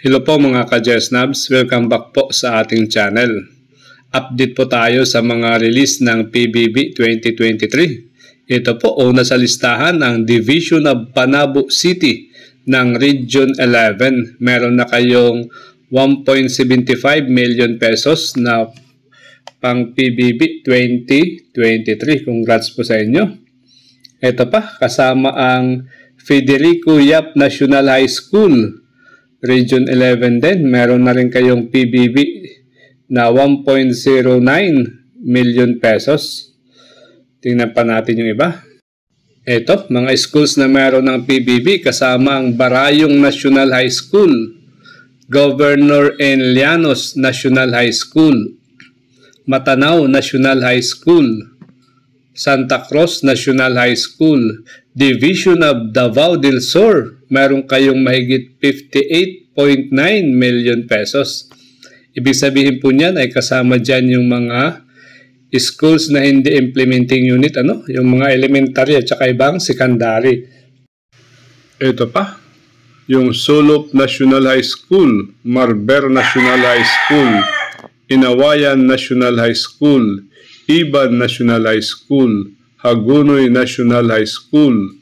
Hello po mga ka-Jesnabs, welcome back po sa ating channel. Update po tayo sa mga release ng PBB 2023. Ito po, una sa listahan ang Division of Panabo City ng Region 11. Meron na kayong 1.75 million pesos na pang PBB 2023. Congrats po sa inyo. Ito pa, kasama ang Federico Yap National High School, Region 11 din. Meron na rin kayong PBB na 1.09 million pesos. Tingnan pa natin yung iba. Ito, mga schools na meron ng PBB kasama ang Barayong National High School, Governor N. Llanos National High School, Matanao National High School, Santa Cruz National High School, Division of Davao del Sur, meron kayong mahigit 58.9 million pesos. Ibig sabihin po niyan ay kasama dyan yung mga schools na hindi implementing unit, yung mga elementary at saka ibang secondary. Ito pa, yung Sulop National High School, Marber National High School, Inawayan National High School, Iban National High School, Hagunoy National High School,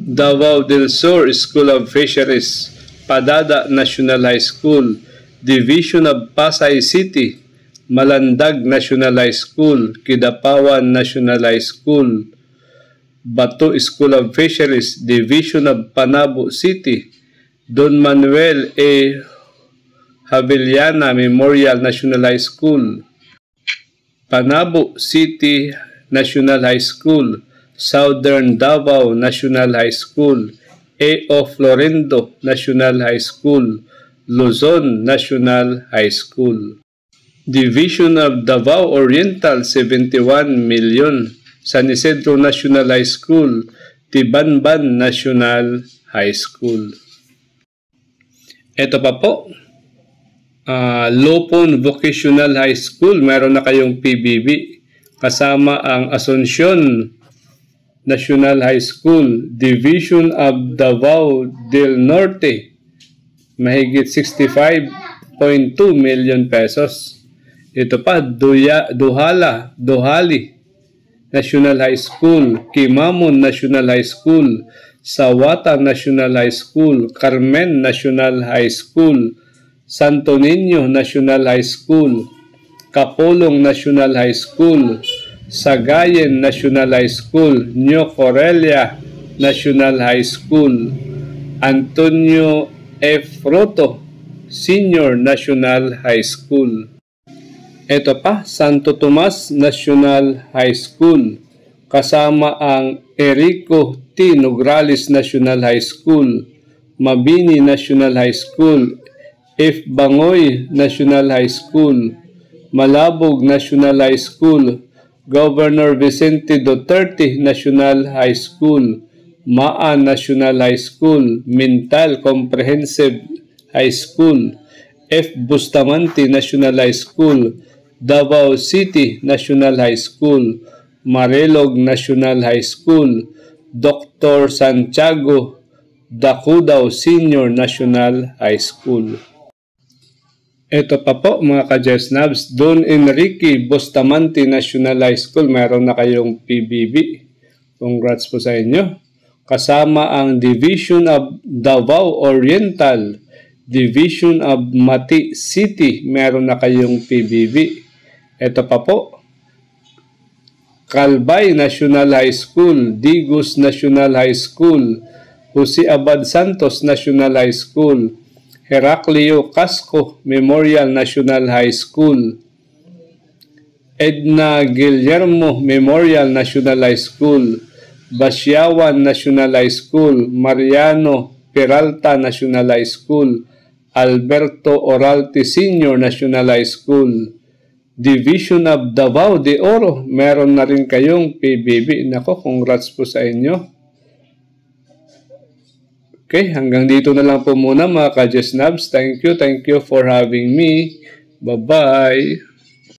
Davao del Sur School of Fisheries, Padada National High School, Division of Pasay City, Malandag National High School, Kidapawan National High School, Bato School of Fisheries, Division of Panabo City, Don Manuel A. Javellana Memorial National High School, Panabo City National High School, Southern Davao National High School, A.O. Florendo National High School, Luzon National High School, Division of Davao Oriental 71 million, San Isidro National High School, Tibanban National High School. Ito pa po, Lopon Vocational High School, meron na kayong PBB kasama ang Asuncion National High School, Division of Davao del Norte, mahigit 65.2 million pesos. Ito pa, Duhali National High School, Kimamon National High School, Sawata National High School, Carmen National High School, Santo Niño National High School, Kapolong National High School, Sagayen National High School, New Corelia National High School, Antonio F. Roto Senior National High School. Ito pa, Santo Tomas National High School, kasama ang Erico T. Nograles National High School, Mabini National High School, F. Bangoy National High School, Malabog National High School, Governor Vicente Duterte National High School, Maan National High School, Mintal Comprehensive High School, F. Bustamante National High School, Davao City National High School, Marilog National High School, Dr. Santiago Dacudao Senior National High School. Ito pa po mga ka-Jesnabs, Don Enrique Bustamante National High School, meron na kayong PBB. Congrats po sa inyo. Kasama ang Division of Davao Oriental, Division of Mati City, meron na kayong PBB. Ito pa po, Calbay National High School, Digos National High School, Jose Abad Santos National High School, Heraclio Casco Memorial National High School, Edna Guillermo Memorial National High School, Basyawan National High School, Mariano Peralta National High School, Alberto Oralti Senior National High School, Division of Davao de Oro, meron na rin kayong PBB. Nako, congrats po sa inyo. Okay, hanggang dito na lang po muna mga ka-Jesnabs. Thank you for having me. Bye-bye.